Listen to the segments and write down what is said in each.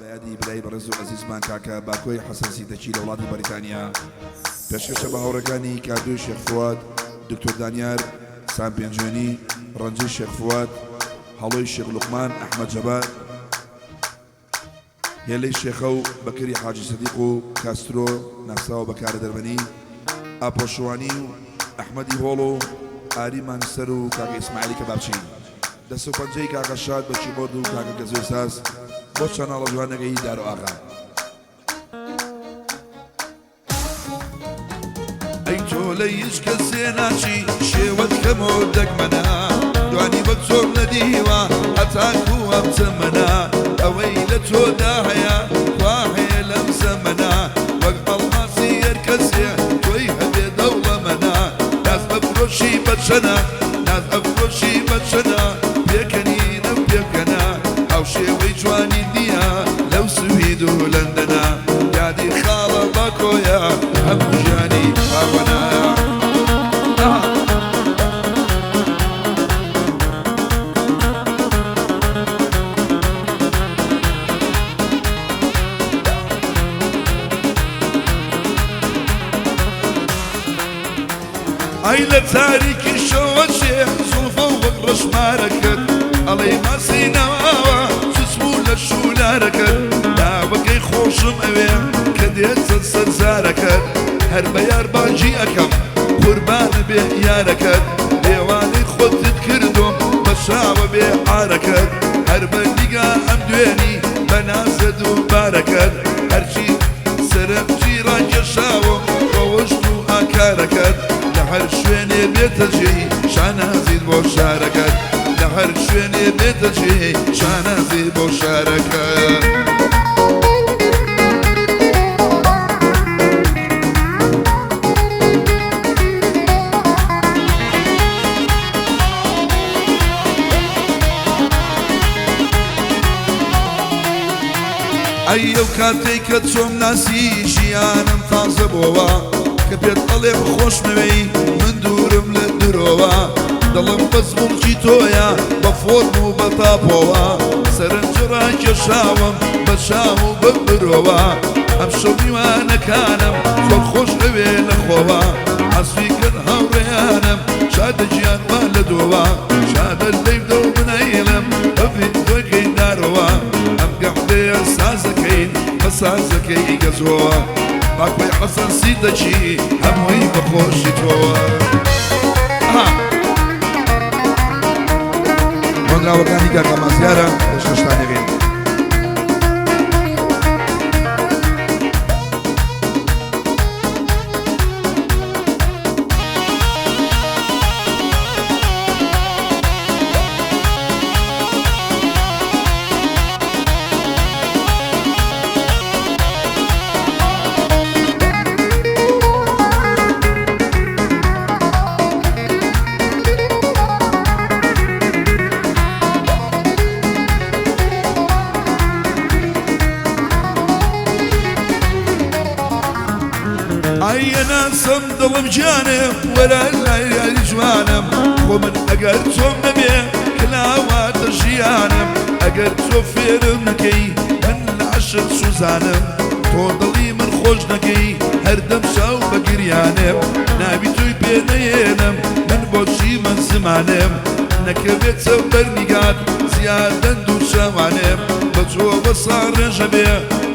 بەیادی برای بەڕێز و عەزیزمان کاکە باکۆی حەسەن سیتەچی لە وڵاتی بەریتانیا پێشکەشە بە هاوڕەکانی کادوی شێخ فواد دکتۆر دانیار سام پێنجێنی ڕەنجەی شێخ فواد هەڵۆی شێخ لوقمان ئەحمەد جەبار هێلەی شێخە و بەکری حاجی سەدیق و کاسترۆ ناساوە بەکارە دەربەنی ئاپۆشوانی و ئەحمەدی هۆڵ و ئاری مانسەر و کاکە ئیسماعیلی کەبابچی دەست و پەنجەی کاکە شاد بە کیبۆرد و کاکە گەزوی ساز بۆ چەناڵە جوانەکەی دارو ئاغا ئەی تۆ لە هیچ کەسێ ناچی شێوەت کەمۆ دەگمەنە دوانی بە زۆر نەدیوە هەتاکو ئەم زەمەنە ئەوەی لە تۆدا هەیە وا هەیە لەم زەمەنە وەک ئەڵماسی هەر کەسێ تۆی هەبێ دەوڵەمەنە ناز بەفرۆشی بەچەنە ناز ئەفرۆشی بەچەنە پێکەنینە پێبکەنە ئەو شێوەی جوانی نییە لەو سوید و لەندەنە یادی خاڵە باکۆیە هەموو ژیانی پاوەنە ئەی لە تاریکی شەوە چێ زوڵفە و وەک ڕەشمارەکەت ئەڵێ ماسینەوەوە جسم و لە شولارەکەت داوەکەی خۆشم ئەوێ کە دێتە سەرزارەکەت هەر بە یارباجی ئەەکەم قوربانە بێ یارەکەت لێوانەی خۆتت کردم بە شاوە بێ ئارەکەت هەر بە دیگا ئەم دوێنی بە نازەد و بارەکەت هەرچی سەرەمجی ڕاکێشاوە ڕەوەشت و ئاکارەکەت لە هەر شوێنێ بێتە جێی شانازیت بۆ شارەکەت لە هەر شوێنێ بێتە جێی شانازیت بۆ شارەکەت ئەی ئەو کاتێک کە چۆم ناسی ژیانم تازە بۆوە کە پێت ئەڵێ خۆشمەوەی من دوورم لە درۆوە دڵم بە زموڵکی تۆیە بە فۆرم و بە تاپۆوە سەرنجە ڕاکێشاوم بە شام و بە برۆوە ئەم شەو میوانەکانم زۆر خۆش ئەوێ لەخۆوە حەسوی کرد هاوڕێیانم شادە گیان وا لە دۆوە شادە لەیدە و بنەیڵم بەبێ دۆگەی دارەوە ئەم گەحدەیە سازەکەین بە سازەکەی گەزۆوە باکۆی حەسەن سیتەچی هەمووی بەخۆشی تۆوە بۆنراوەکانی کاکە مازیارە پێشکەشتانەکەین ئەناسم دڵم جانم وەرە لای جوانم خۆ من ئەگەر تۆم نەبێ کلاواتە ژیانم ئەگەر تۆ فێرم نەکەی من لە عەشق سوزانم تۆ دڵی من خۆش نەکەی هەردەم شاو بە گریانم ناوی توی پێ نەهێنم من بۆچی من زمانم نەکەوێتە بەرنیگات زیادەن دوو شەوانم بە تۆ بە ساڕێژە بێ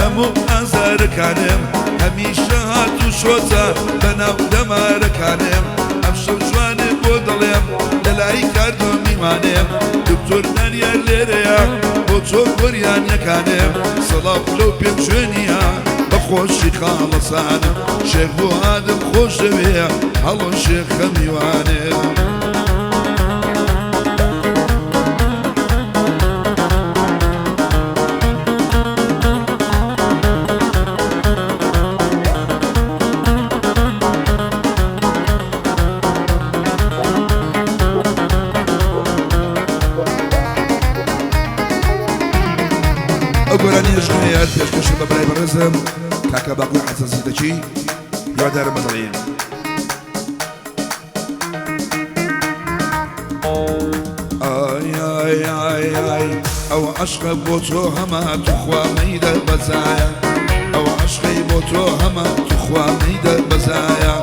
هەموو ئازارەکانم هەمیشە هات و شۆتە بەناو دەمارەکانم ئەم شەو جوانێ بۆ دڵێم لە لای کاردۆ میوانێم دکتۆر دانیار لێرەیە بۆ تۆ گۆریانیەکانم سەڵاو لەو پێم شوێنیە بە خۆشی خاڵەسانم شێخ بۆ ئادەم خۆش دەوێ هەڵۆ شێخە میوانێم گۆرانی ژنەیە پێشکەشە بە برای بەڕێزم کاکە باکۆی حەسەن سیتەچی هیوادارم بەدڵێن ئای ئای ئای ئای او عشق بۆ تۆ هەما توخوا مەیدە بەزایە او عشقی بۆ تۆ هەما توخوا مەیدە بەزایە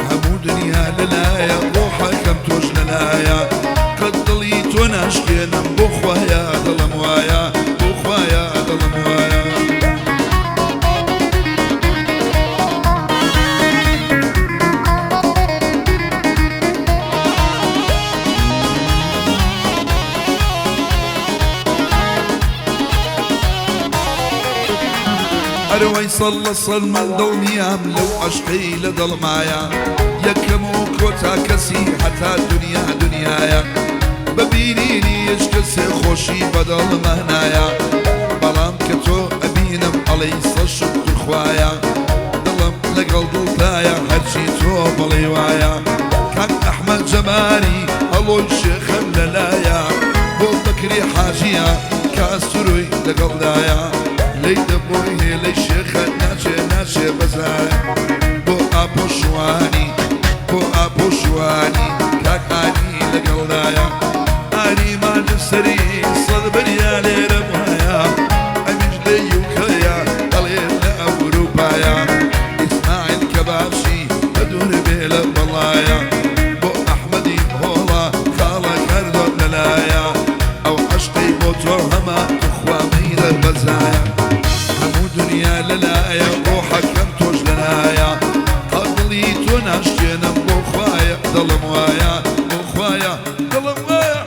هەموو دنیا لەلایە ڕۆحەکەم تۆش لەلایە قەت دڵی تۆ ناشکێنم بۆ خوایە دڵم وایە بۆ خوایە دڵم وایە أروي صلى من دڵنیام لەو عشقی لە دڵمایە یەکەم و کۆتا کەسی حتا دنیا دنیایە ببینینی هیچ کەسێ خۆشی بەدڵ مەهنایە بەڵام کە تۆ ئەبینم ئەڵەی سەد شکر خوایە دڵم لەگەڵ دڵتایە هەرچی تۆ بڵێ وایە کاک ئەحمەد جەمالی هەڵۆی شێخەم لەلایە بۆ بەکری حاجیە کە ئەستوروی لەگەڵدایە لەی دەبۆی هێلەی شێخە ناچێ ناچێ بەزایە بۆ ئاپۆشوانی بۆ ئاپۆشوانی کاک ئانی لەگەڵدایە ئانیمان لەسەری سەد بەریا لێرە وایە ئەمیش لە یوکەیە دەڵێ لە ئەوروپایە ئیسماعیل کەبابشی بە دوور بێ لە بەڵایە بۆ ئەحمەدی هۆڵە خاڵە کەردۆ لەلایە ئەو عەشقی بۆ تۆ هەما توخوا مەیدە بەزایە هەموو دنیا لەلایە ڕۆحەکەم تۆش لەلایە قەت دڵی تۆ ناشکێنم بۆ خوایە دڵم وایە بۆ خوایە دڵم وایە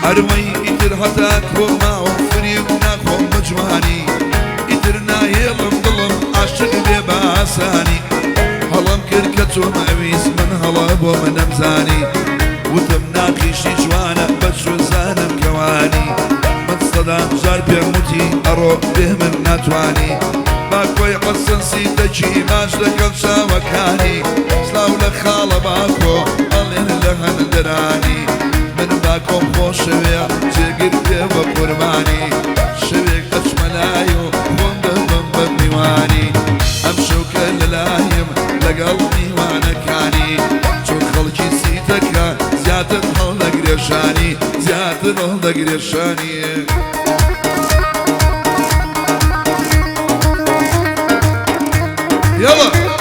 أروي إدر هتاك وما وفريق ناكم مجواني إدر نايلم ظلم عاشق بباساني هلم كركتو معويس من هلب ومن أمزاني وتمناقي شي جوانا بشو زانم كواني من صدام جار بيموتي أروح به من ناتواني باكوي حسن سيدجي ماجدك الشاوكاني سلاو لخالة باكو قلن لهن دراني من باكم خوش شوية جيقر بيوة قرباني شويك أجملايو خوندهم بميواني أمشو كل لايم لقلبي وانا كاني شو خلقي سيتك زيادة هلا قريشاني زيادة هلا قريشاني يلا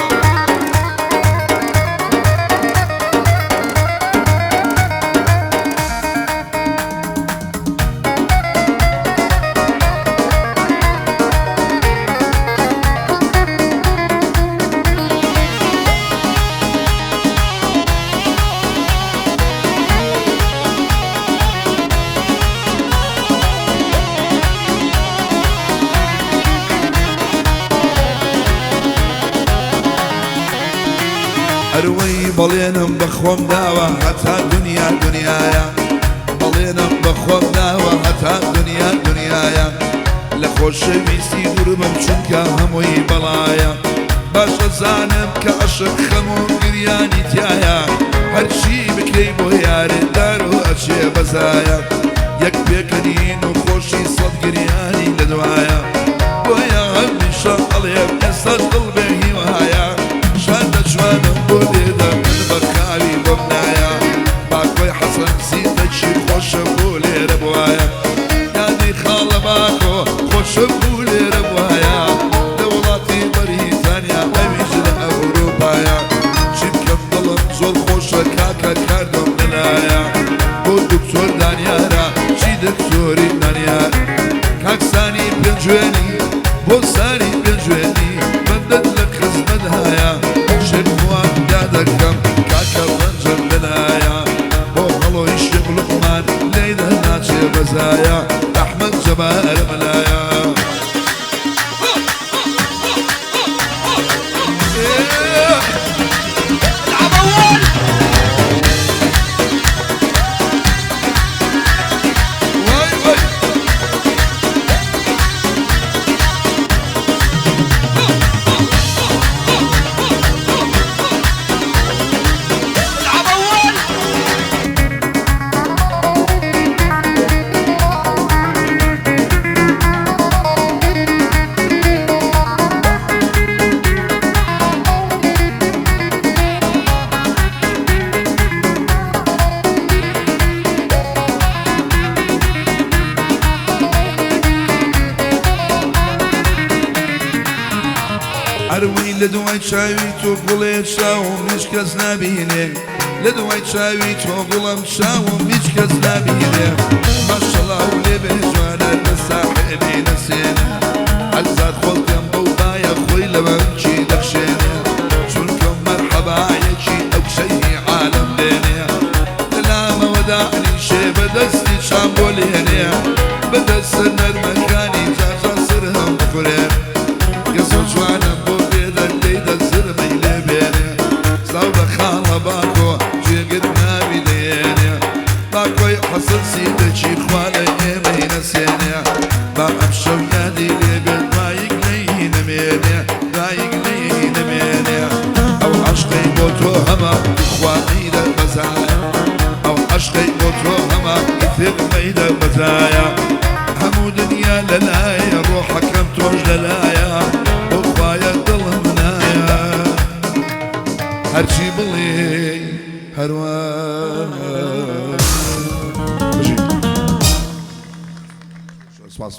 أروي بلينم بخوم داوة حتى دنيا دنيايا بلينم بخوم داوة حتى دنيا دنيايا لخوش ويسي دربم چونك هموي بلايا باش زانم كعشق خموم قرياني تيايا هرشي بكري بو ياري دارو أشي بزايا يك بيكنين وخوشي صد قرياني لدوايا ويا عمي شغل يبني صد قلبي وهايا شادة شوانم بوليدا من بكاري بمنايا باكوي حسن سيدك شي خوش بولي ربوايا يعني خالة باكو خوش بولي ربوايا دولاتي بريطانيا أميش لأوروبايا شبكم ظلم زور خوش كاكا كاردم دلايا بو دكتور دانيارا شي دكتوري دانيار كاكساني بنجواني بو ساني بنجواني مدد لك خزمت هايا شبوان دادكم كاكا بنجر بلايا بو هلو يشيق لقمان ليدا ناتشي بزايا أحمد جبار ملايا لدوای چاوی تۆ گوڵێ چاوم هیچ کەس نابینێ لدوای چاوی تۆ گوڵم چاوم هیچ کەس نابینێ ماشەڵا و لێ بێ جوانە لە ساحێنێ نەسێنە عەزات خۆڵکەم بەو بایە خۆی لە بەمچی دەخشێنێ چونکە مەرحەبایەکی ئەو کشەی عالەم لێنێ لە لامەوە دانیشێ بەدەستی چام بۆ لێنێ بەدەستە نەرمەکانی جاجا سر هەم بخورێ گەزۆ جوانم بۆ بێدە لێدە زرمەی لێ بێنێ ساو بە خاڵە باکۆ جێگت ناوی لێنێ باکۆی حەسەسی دەچی خوا لە ئێمەی نەسێنێ با ئەم شەو یادی لێ بێت وایک لێی نەمێنێ وایک لێی نەمێنێ ئەو عەشقەی بۆ تۆ هەمە خوانی دەبەزایە ئەو عەشقەی بۆ تۆ هەمە ئیترمەی دەبەزایە هەموو دنیا لەلایە ڕۆحەکەم تۆش لەلایە بۆ خوایە دڵم نایە هەرچی بڵێ هەروە سپاس